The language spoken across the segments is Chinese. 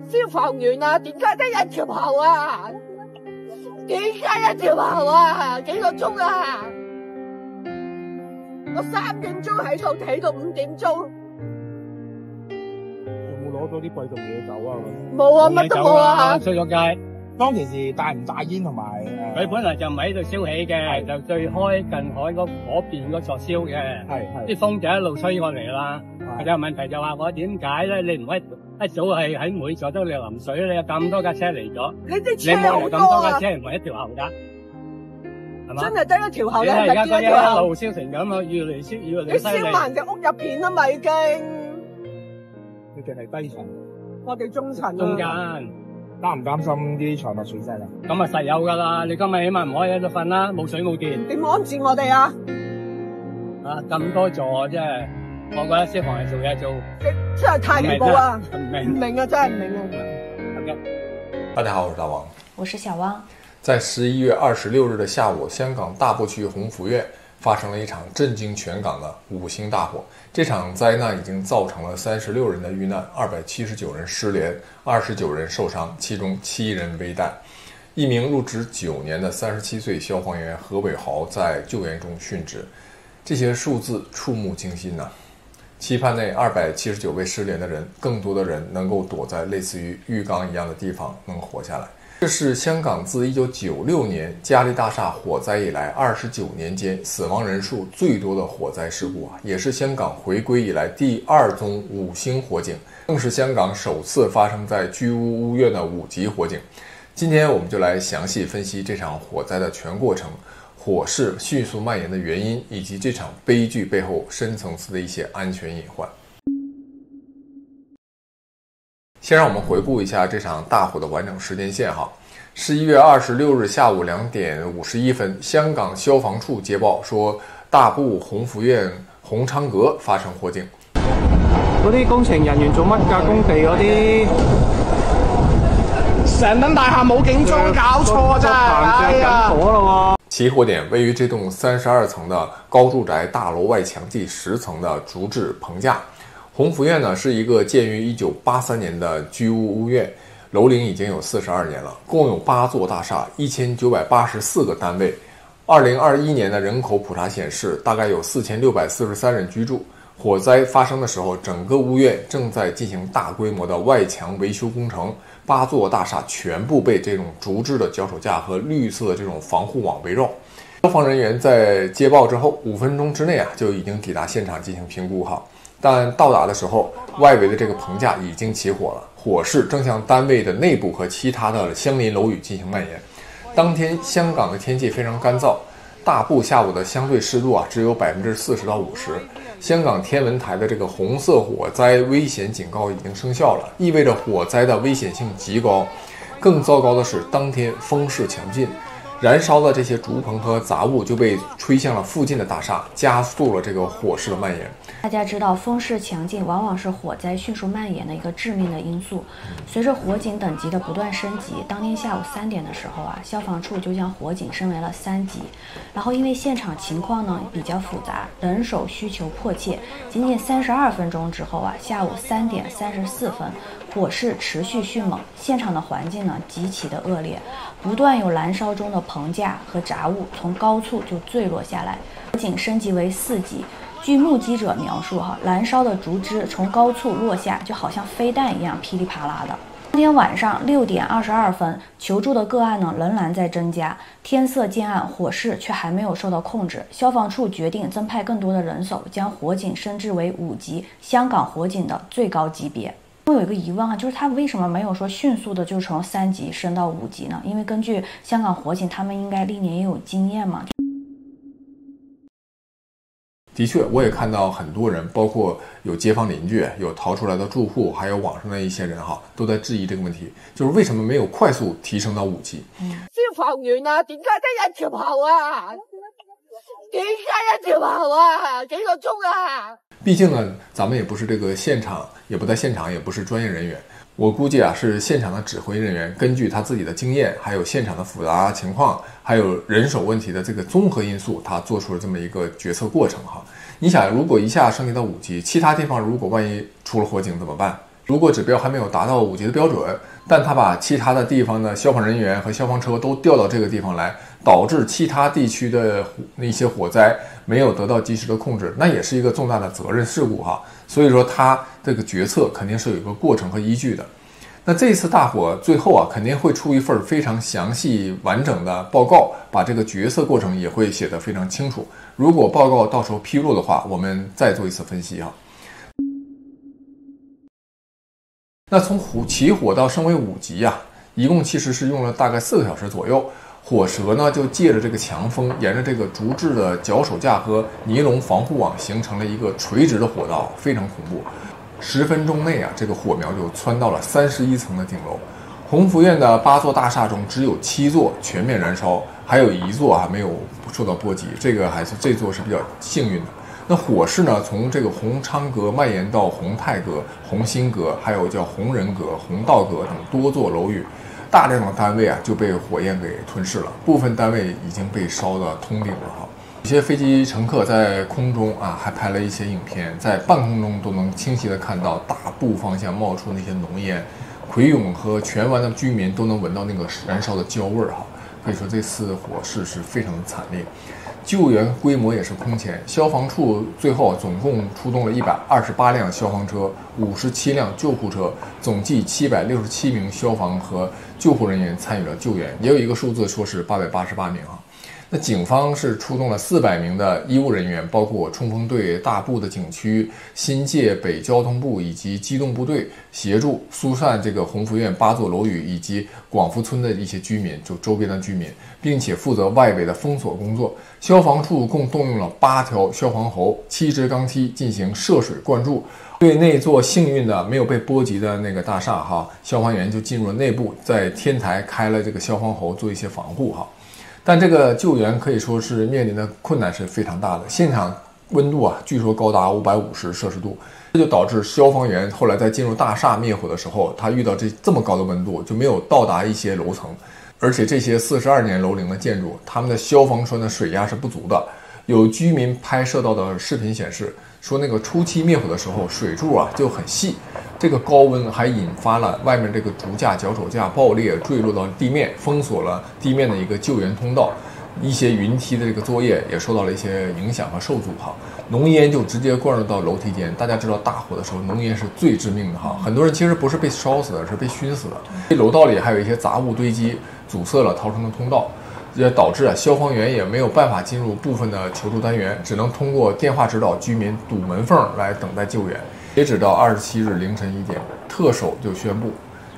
消防員啊，點解得一條喉啊？點解一條喉啊？幾個鐘啊？我3點鐘喺度睇到5點鐘。有冇攞到啲貴重嘢走啊？冇啊，乜都冇啊！出咗街。當其時帶唔帶煙同埋佢本來就唔喺度燒起嘅，就最開近海嗰邊嗰座燒嘅。係啲風就一路吹過嚟啦。有問題就話我點解咧？你唔可以一早係喺每座都你淋水，你有咁多架車嚟咗，你啲車好多啊！咁多架車唔係一條喉㗎，係嘛？真係得一條喉，你而家一路燒成咁啊，越嚟燒越嚟你燒埋人哋屋入邊啊嘛已經。你哋係低層，我哋中層。中間擔唔擔心啲財物損失啊？咁啊實有㗎啦！你今日起碼唔可以喺度瞓啦，冇水冇電。點安置我哋啊？啊咁多座真係。我覺得消防係做嘢做，真係太恐怖啦！唔明啊，真係唔明啊！大家好，我是大王，我是小汪。在11月26日的下午，香港大埔區鴻福苑發生了一場震驚全港的5星大火。這場災難已經造成了36人的遇難，279人失聯，29人受傷，其中7人危殆。一名入職9年的37歲消防員何偉豪在救援中殉職。這些數字觸目驚心吶！期盼那279位失聯的人，更多的人能夠躲在類似於浴缸一樣的地方，能活下來。這是香港自1996年嘉利大廈火災以來29年間死亡人數最多的火災事故啊，也是香港回歸以來第2宗5星火警，更是香港首次發生在居屋屋苑的5級火警。今天我們就來詳細分析這場火災的全過程。火勢迅速蔓延的原因，以及這場悲劇背後深層次的一些安全隱患。先讓我們回顧一下這場大火的完整時間線哈。11月26日下午2點51分，香港消防處接報說，大埔鴻福苑鴻昌閣發生火警。嗰啲工程人員做乜㗎？工地嗰啲成棟大廈冇警鐘，搞錯咋？哎呀！火咯！起火點位於這棟32層的高住宅大樓外牆第10層的竹製棚架。鴻福苑呢是一個建於1983年的居屋屋苑，樓齡已經有42年了，共有8座大廈，1984個單位。2021年的人口普查顯示，大概有4643人居住。火災發生的時候，整個屋苑正在進行大規模的外牆維修工程，8座大廈全部被這種竹製的腳手架和綠色的這種防護網圍繞。消防人員在接報之後5分鐘之內就已經抵達現場進行評估哈，但到達的時候，外圍的這個棚架已經起火了，火勢正向單位的內部和其他的相鄰樓宇進行蔓延。當天香港的天氣非常乾燥，大埔下午的相對濕度只有40%到50%。香港天文台的這個紅色火災危險警告已經生效了，意味着火災的危險性極高。更糟糕的是，當天風勢強勁，燃燒的這些竹棚和雜物就被吹向了附近的大廈，加速了這個火勢的蔓延。大家知道，風勢強勁往往是火災迅速蔓延的一個致命的因素。隨着火警等級的不斷升級，當天下午3點的時候消防處就將火警升為了3級。然後因為現場情況呢比較複雜，人手需求迫切，僅僅32分鐘之後下午3點34分，火勢持續迅猛，現場的環境呢極其的惡劣，不斷有燃燒中的棚架和雜物從高處就墜落下來，火警升級為4級。據目擊者描述燃燒的竹枝從高處落下，就好像飛彈一樣噼里啪啦的。當天晚上6點22分，求助的個案呢仍然在增加，天色漸暗，火勢卻還沒有受到控制。消防處決定增派更多的人手，將火警升至為5級，香港火警的最高級別。我有一個疑問就是他為什麼沒有說迅速的就從3級升到5級呢？因為根據香港火警，他們應該歷年也有經驗嘛。的確，我也看到很多人，包括有街坊鄰居、有逃出來的住戶，還有網上的一些人都在質疑這個問題，就是為什麼沒有快速提升到5級？消防員啊，點解得一條喉啊？點解一條喉啊？幾個鐘啊？畢竟呢，咱們也不是這個現場，也不在現場，也不是專業人員。我估計啊，是現場的指揮人員根據他自己的經驗，還有現場的複雜情況，還有人手問題的這個綜合因素，他做出了這麼一個決策過程哈。你想，如果一下升級到5級，其他地方如果萬一出了火警怎麼辦？如果指標還沒有達到5級的標準，但他把其他的地方的消防人員和消防車都調到這個地方來，導致其他地區的那些火災沒有得到及時的控制，那也是一個重大的責任事故哈。所以說他這個決策肯定是有一個過程和依據的。那這次大火最後啊，肯定會出一份非常詳細完整的報告，把這個決策過程也會寫得非常清楚。如果報告到時候披露的話，我們再做一次分析哈。那從起火到升為5級啊，一共其實是用了大概4個小時左右。火舌呢就借着這個強風，沿着這個竹制的脚手架和尼龍防護網，形成了一個垂直的火道，非常恐怖。10分鐘內啊，這個火苗就蹿到了31層的頂樓。鸿福苑的8座大廈中，只有7座全面燃燒，還有1座還沒有受到波及，這座是比較幸運的。那火勢呢，從這個鴻昌閣蔓延到鴻泰閣、鴻新閣，還有叫鴻仁閣、鴻道閣等多座樓宇，大量的單位啊就被火焰給吞噬了，部分單位已經被燒得通頂了哈。有些飛机乘客在空中啊還拍了一些影片，在半空中都能清晰的看到大部方向冒出那些濃煙，奎永和荃灣的居民都能聞到那個燃燒的焦味哈。可以說這次火勢是非常的慘烈。救援規模也是空前，消防處最後總共出動了128輛消防車、57輛救護車，總計767名消防和救護人員參與了救援，也有一個數字說是888名啊。那警方是出動了400名的醫務人員，包括冲锋队、大部的警区、新界北交通部以及机动部队，協助疏散這個鸿福苑8座樓宇以及廣福村的一些居民，就周邊的居民，並且負責外圍的封鎖工作。消防處共動用了8條消防喉、7支鋼梯進行涉水灌注。對那座幸運的沒有被波及的那個大廈哈，消防員就進入了內部，在天台開了這個消防喉做一些防護哈。但這個救援可以說是面臨的困難是非常大的，現場溫度啊，據說高達550攝氏度，這就導致消防員後來在進入大廈滅火的時候，他遇到這麼高的溫度，就沒有到達一些樓層，而且這些42年樓齡的建築，他們的消防栓的水壓是不足的。有居民拍攝到的視頻顯示，說那個初期滅火的時候，水柱啊就很細，這個高溫還引發了外面這個竹架、腳手架爆裂墜落到地面，封鎖了地面的一個救援通道，一些雲梯的這個作業也受到了一些影響和受阻哈。濃煙就直接灌入到樓梯間，大家知道大火的時候，濃煙是最致命的哈。很多人其實不是被燒死的，是被燻死的。這樓道裡還有一些雜物堆積，阻塞了逃生的通道。也導致消防員也沒有辦法進入部分的求助單元，只能通過電話指導居民堵門縫來等待救援。截止到27日凌晨1點，特首就宣布，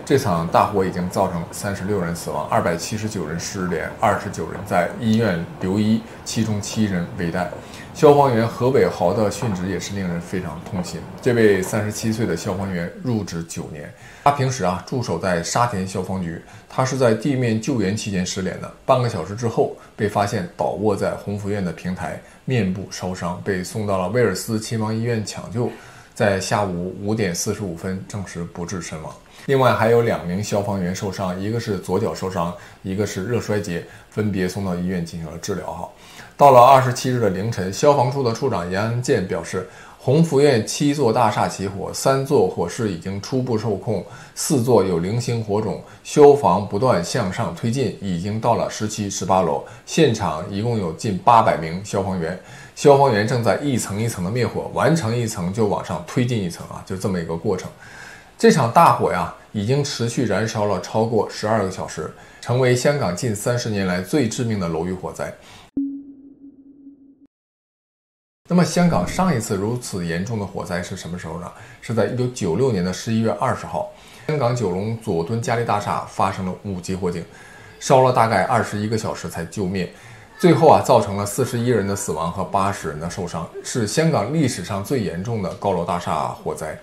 這場大火已經造成36人死亡，279人失聯，29人在醫院留醫，其中7人危殆。消防員何偉豪的殉職也是令人非常痛心。這位37歲的消防員入職9年，他平時驻守在沙田消防局，他是在地面救援期間失联的。半個小時之後被發現倒臥在鴻福苑的平台，面部燒傷，被送到了威爾斯親王醫院搶救，在下午5點45分證實不治身亡。另外還有2名消防員受傷，一個是左腳受傷，一個是熱衰竭，分別送到醫院進行了治療哈。到了27日的凌晨，消防处的處長杨安建表示，鴻福苑7座大廈起火，3座火勢已經初步受控，4座有零星火種，消防不斷向上推進，已經到了17、18樓，現場一共有近800名消防員，消防員正在一層一层的滅火，完成一層就往上推进一層啊，就這麼一個過程。這場大火呀，已經持續燃燒了超過12個小時，成為香港近30年來最致命的楼宇火災。那麼香港上一次如此嚴重的火災是什麼時候呢？是在1996年的11月20號，香港九龍佐敦嘉利大廈發生了5級火警，燒了大概21個小時才救滅，最後造成了41人的死亡和80人的受傷，是香港歷史上最嚴重的高樓大廈火災。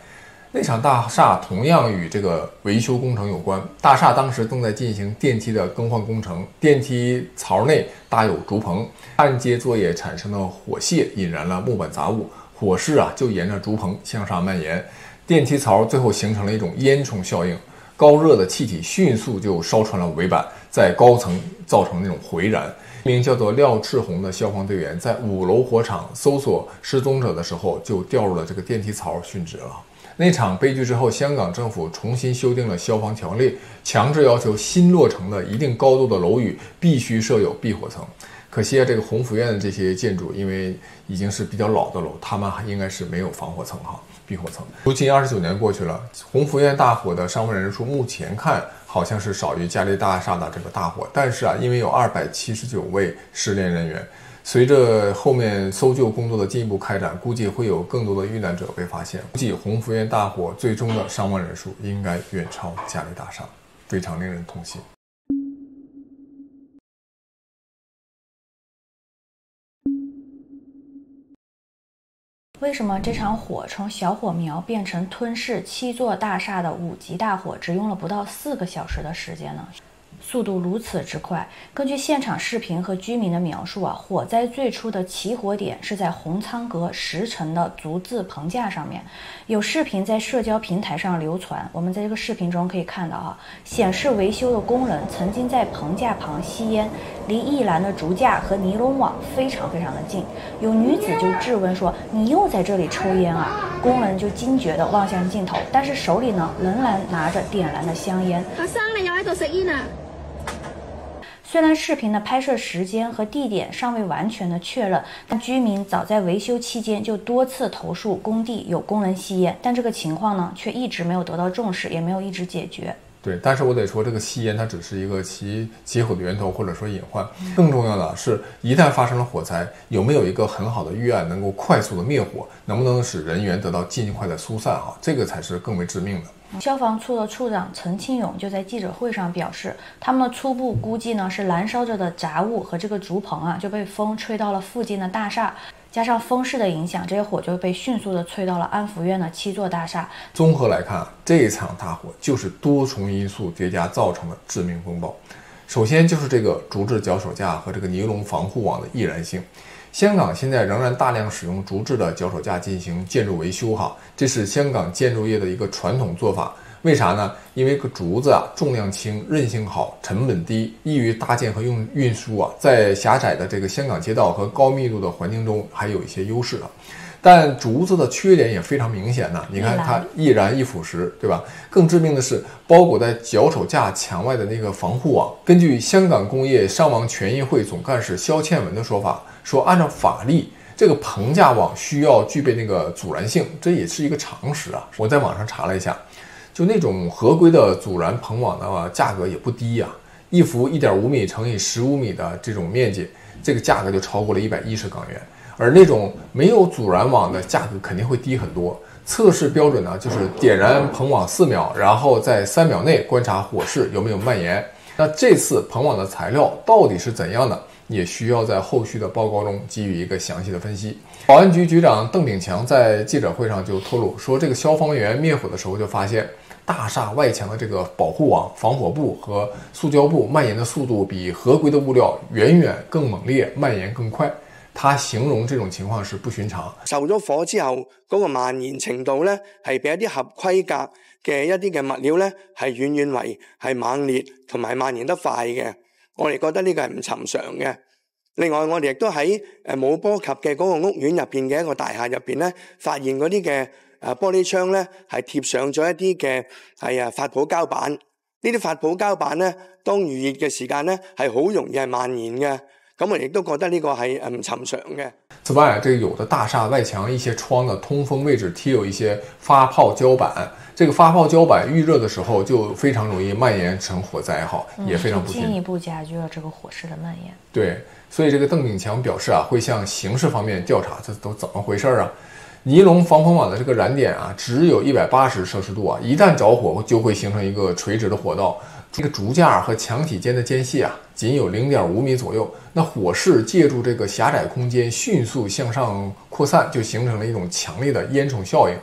那場大廈同樣與這個維修工程有關，大廈當時正在進行電梯的更換工程，電梯槽內搭有竹棚，焊接作業產生的火屑引燃了木板雜物，火勢啊就沿着竹棚向上蔓延，電梯槽最後形成了一種煙囪效應，高熱的氣體迅速就燒穿了尾板，在高層造成那種回燃。一名叫做廖志宏的消防队員在5楼火场搜索失踪者的时候，就掉入了这個電梯槽殉職了。那場悲劇之後，香港政府重新修訂了消防條例，強制要求新落成的一定高度的樓宇必須設有避火層。可惜啊，這個鴻福苑的這些建築因為已經是比較老的樓，他們應該是沒有防火層哈，避火層。如今29年過去了，鴻福苑大火的傷亡人數目前看好像是少於嘉利大廈的這個大火，但是啊，因為有279位失聯人員，隨着後面搜救工作的進一步開展，估計會有更多的遇難者被發現。估計鴻福苑大火最終的傷亡人數應該遠超嘉利大廈，非常令人痛心。為什麼這場火從小火苗變成吞噬7座大廈的5級大火，只用了不到4個小時的時間呢？速度如此之快。根據現場視頻和居民的描述啊，火災最初的起火點是在紅倉閣10層的竹字棚架上面。有視頻在社交平台上流傳，我們在這個視頻中可以看到啊，顯示維修的工人曾經在棚架旁吸煙，離一欄的竹架和尼龍網非常的近。有女子就質問說：“你又在這裡抽煙啊？”工人就驚覺地望向鏡頭，但是手裡呢仍然拿着點燃的香煙。學生你又喺度食煙啊？雖然視頻的拍攝時間和地點尚未完全的確認，但居民早在維修期間就多次投訴工地有工人吸煙，但這個情況呢卻一直沒有得到重視，也沒有一直解決。對，但是我得說，這個吸煙它只是一個起火的源頭或者說隱患，更重要的是，一旦發生了火災，有沒有一個很好的預案能夠快速的滅火，能不能使人員得到盡快的疏散啊？這個才是更為致命的。消防處的處長陳清勇就在記者會上表示，他們的初步估計呢是燃燒着的雜物和這個竹棚啊就被風吹到了附近的大廈，加上風勢的影響，這些火就被迅速的吹到了安福苑的7座大廈。綜合來看，這場大火就是多重因素疊加造成的致命風暴。首先就是這個竹制腳手架和這個尼龍防護網的易燃性。香港現在仍然大量使用竹制的腳手架進行建築維修哈，這是香港建築業的一個傳統做法。為啥呢？因為個竹子啊重量輕、韌性好、成本低，易於搭建和運輸啊，在狹窄的這個香港街道和高密度的環境中還有一些優勢啊。但竹子的缺點也非常明顯呢，你看它易燃易腐蝕，對吧？更致命的是，包裹在腳手架牆外的那個防護網。根據香港工業傷亡權益會總幹事蕭倩文的說法，說按照法律，這個棚架網需要具備那個阻燃性，這也是一個常識啊。我在網上查了一下，就那種合規的阻燃棚網的價格也不低呀，一幅1.5米乘以15米的這種面積，這個價格就超過了110港元。而那種沒有阻燃網的價格肯定會低很多。測試標準呢，就是點燃棚網4秒，然後在3秒內觀察火勢有沒有蔓延。那這次棚網的材料到底是怎樣的，也需要在後續的報告中給予一個詳細的分析。保安局局長鄧炳強在記者會上就透露說，這個消防員滅火的時候就發現，大廈外牆的這個保護網、防火布和塑膠布蔓延的速度比合規的物料遠遠更猛烈，蔓延更快。他形容這種情況是不尋常。受咗火之後，嗰個蔓延程度呢，係比一啲合規格嘅一啲嘅物料呢，係遠遠為係猛烈同埋蔓延得快嘅。我哋覺得呢個係唔尋常嘅。另外，我哋亦都喺冇波及嘅嗰個屋苑入邊嘅一個大廈入邊呢，發現嗰啲嘅玻璃窗呢，係貼上咗一啲嘅係發泡膠板。呢啲發泡膠板呢，當預熱嘅時間呢，係好容易係蔓延嘅。咁我亦都覺得呢個係唔尋常嘅。此外，這個有的大廈外牆一些窗的通風位置貼有一些發泡膠板，這個發泡膠板遇熱的時候就非常容易蔓延成火災哈，也非常不幸，進一步加劇了這個火勢的蔓延。對，所以這個鄧炳強表示啊，會向刑事方面調查，這都怎麼回事啊？尼龍防風網的這個燃點啊，只有180攝氏度啊，一旦着火就會形成一個垂直的火道。這個竹架和牆體間的間隙啊，僅有0.5米左右。那火勢借助這個狹窄空間迅速向上擴散，就形成了一種強烈的煙囪效應。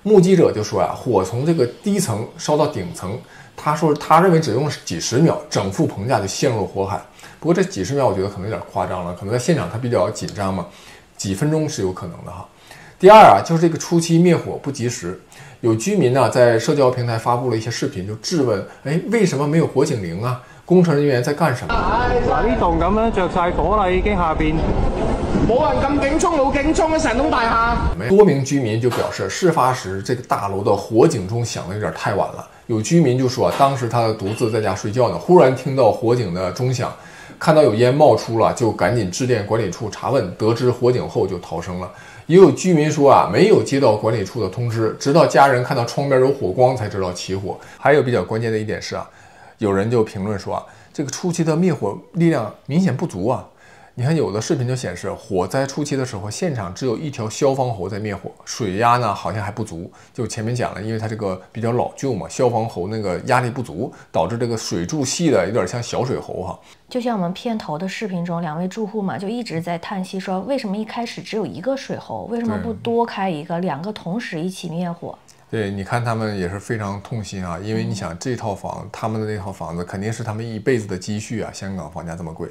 目擊者就說啊，火從這個低層燒到頂層，他認為只用幾十秒，整副棚架就陷入了火海。不過這幾十秒我覺得可能有點誇張了，可能在現場他比較緊張嘛，幾分鐘是有可能的哈。第二啊，就是这個初期滅火不及時，有居民呢在社交平台發布了一些視頻，就質問：為什麼沒有火警鈴啊？工程人員在幹什麼？嗱，呢棟咁樣着晒火啦，已經下邊冇人撳警鐘，冇警鐘嘅成棟大廈。多名居民就表示，事發時這個大樓的火警鐘響得有點太晚了。有居民就說，當時他獨自在家睡覺呢，忽然聽到火警的鐘響，看到有煙冒出了，就趕緊致電管理處查問，得知火警後就逃生了。也有居民說啊，沒有接到管理處的通知，直到家人看到窗邊有火光才知道起火。還有比較關鍵的一點是啊，有人就評論說啊，這個初期的滅火力量明顯不足啊。你看有的視頻就顯示，火災初期的時候，現場只有一條消防喉在滅火，水壓呢好像還不足。就前面講了，因為它這個比較老舊嘛，消防喉那個壓力不足，導致這個水柱細的有點像小水喉哈。就像我們片頭的視頻中，兩位住戶嘛就一直在嘆息說，為什麼一開始只有一個水喉，為什麼不多開一個，兩個同時一起滅火？對，你看他們也是非常痛心啊，因為你想這套房，他們的那套房子肯定是他們一輩子的積蓄啊，香港房價這麼貴。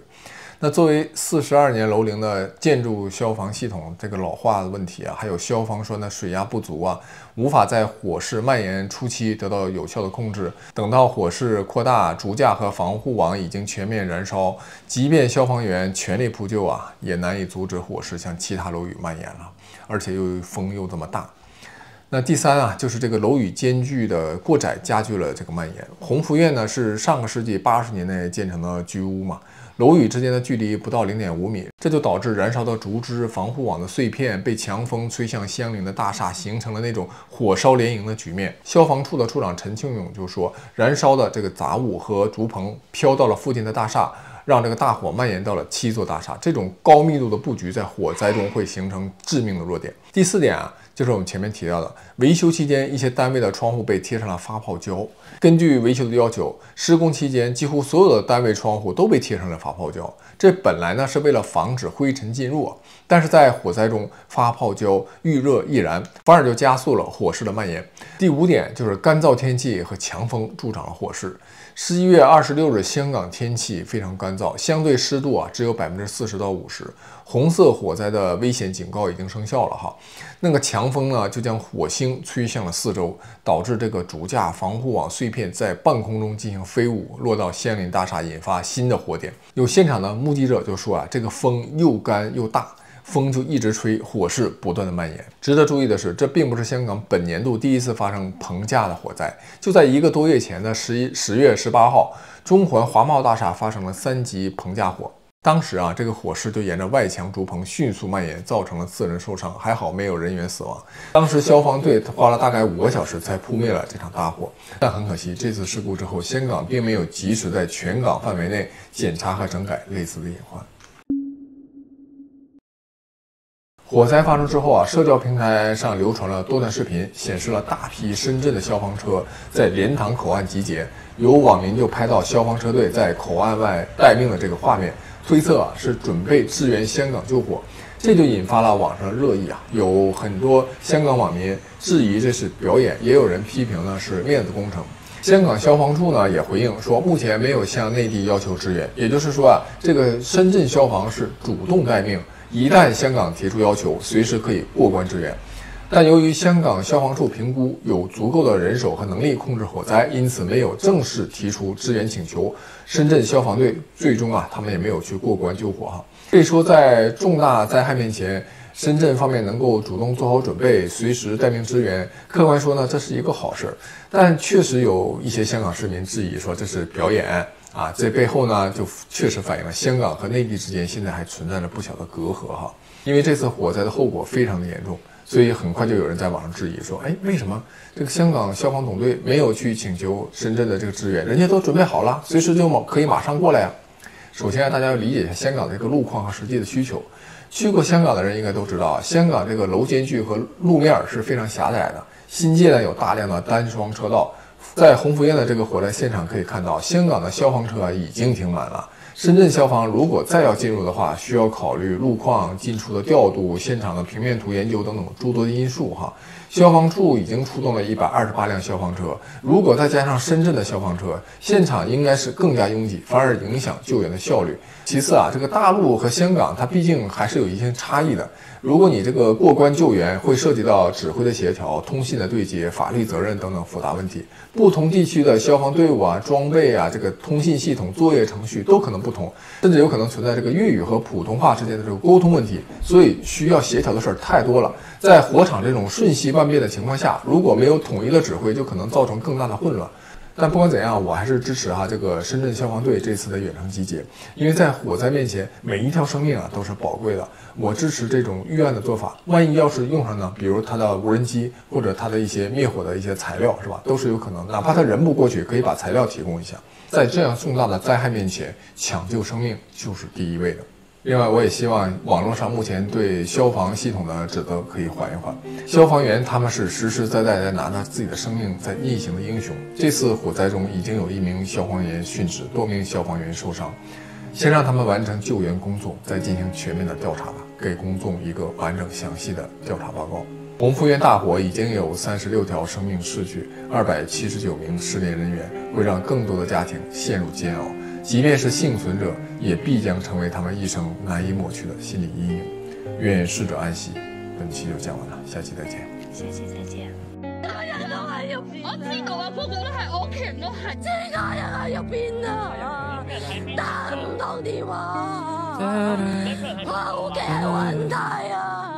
那作為42年樓齡的建築消防系統，這個老化的問題啊，還有消防說呢水壓不足啊，無法在火勢蔓延初期得到有效的控制。等到火勢擴大，竹架和防護網已經全面燃燒，即便消防員全力撲救啊，也難以阻止火勢向其他樓宇蔓延了，而且又風又這麼大。那第三啊，就是這個樓宇間距的過窄加劇了這個蔓延。鴻福苑呢是上個世紀80年代建成的居屋嘛，樓宇之間的距離不到0.5米，這就導致燃燒的竹枝、防護網的碎片被強風吹向相鄰的大廈，形成了那種火燒連營的局面。消防處的處長陳慶勇就說，燃燒的這個雜物和竹棚飄到了附近的大廈，讓這個大火蔓延到了7座大廈。這種高密度的布局在火災中會形成致命的弱點。第四點啊，就是我們前面提到的，維修期間一些單位的窗戶被貼上了發泡膠。根據維修的要求，施工期間幾乎所有的單位窗戶都被貼上了發泡膠。這本來呢是為了防止灰塵進入，但是在火災中發泡膠遇熱易燃，反而就加速了火勢的蔓延。第5點就是乾燥天氣和強風助長了火勢。11月26日，香港天氣非常乾燥，相對濕度啊只有40%到50%，紅色火災的危險警告已經生效了哈。那個強風呢就將火星吹向了四周，導致這個竹架、防護網碎片在半空中進行飛舞，落到相鄰大廈，引發新的火點。有現場的目擊者就說啊，這個風又乾又大，風就一直吹，火勢不斷的蔓延。值得注意的是，這並不是香港本年度第一次發生棚架的火災。就在1個多月前的10月18號，中環華茂大廈發生了3級棚架火。當時啊，這個火勢就沿着外牆竹棚迅速蔓延，造成了4人受傷，還好沒有人員死亡。當時消防隊花了大概5個小時才撲滅了這場大火。但很可惜，這次事故之後，香港並沒有及時在全港範圍內檢查和整改類似的隱患。火災發生之後啊，社交平台上流傳了多段視頻，顯示了大批深圳的消防車在蓮塘口岸集結。有網民就拍到消防車隊在口岸外待命的這個畫面，推測啊是準備支援香港救火，這就引發了網上熱議啊。有很多香港網民質疑這是表演，也有人批評呢是面子工程。香港消防處呢也回應說，目前沒有向內地要求支援，也就是說啊，這個深圳消防是主動待命。一旦香港提出要求，隨時可以過關支援。但由於香港消防處評估有足夠的人手和能力控制火災，因此沒有正式提出支援請求。深圳消防隊最終啊，他們也沒有去過關救火哈。可以說，在重大災害面前，深圳方面能夠主動做好準備，隨時待命支援，客觀說呢，這是一個好事。但確實有一些香港市民質疑說這是表演。啊，這背後呢，就確實反映了香港和內地之間現在還存在着不小的隔閡哈。因為這次火災的後果非常的嚴重，所以很快就有人在網上質疑說，哎，為什麼這個香港消防總隊沒有去請求深圳的這個支援？人家都準備好了，隨時就可以馬上過來呀。首先大家要理解一下香港的這個路況和實際的需求。去過香港的人應該都知道，香港這個樓間距和路面是非常狹窄的，新界呢有大量的單雙車道。在鴻福苑的這個火災現場可以看到，香港的消防車已經停滿了。深圳消防如果再要進入的話，需要考慮路況、進出的調度、現場的平面圖研究等等諸多的因素哈。消防處已經出動了128輛消防車，如果再加上深圳的消防車，現場應該是更加擁擠，反而影響救援的效率。其次啊，這個大陸和香港它畢竟還是有一些差異的。如果你這個過關救援會涉及到指揮的協調、通信的對接、法律責任等等複雜問題，不同地區的消防隊伍啊、裝備啊、這個通信系統、作業程序都可能不同，甚至有可能存在這個粵語和普通話之間的這個溝通問題，所以需要協調的事兒太多了。在火場這種瞬息萬變的情況下，如果沒有統一的指揮，就可能造成更大的混亂。但不管怎樣，我還是支持这個深圳消防隊這次的遠程集結，因為在火災面前，每一條生命啊都是寶貴的。我支持這種預案的做法，萬一要是用上呢，比如它的無人機或者它的一些滅火的一些材料，是吧？都是有可能，哪怕他人不過去，可以把材料提供一下。在這樣重大的災害面前，搶救生命就是第一位的。另外，我也希望網絡上目前对消防系統的指責可以緩一緩。消防員他們是實實在在在拿着自己的生命在逆行的英雄。這次火災中已經有1名消防員殉職，多名消防員受傷。先讓他們完成救援工作，再進行全面的調查吧，給公眾一個完整詳細的調查報告。鴻福苑大火已經有36條生命逝去，279名失聯人員，會讓更多的家庭陷入煎熬。即便是幸存者，也必將成為他們一生難以抹去的心理陰影。願逝者安息。本期就講完了，下期再見。下期再見。家人都喺入邊，我知道啊，不過都係我屋企人都係，家人喺入邊啊，打唔到電話，好嘅問題啊。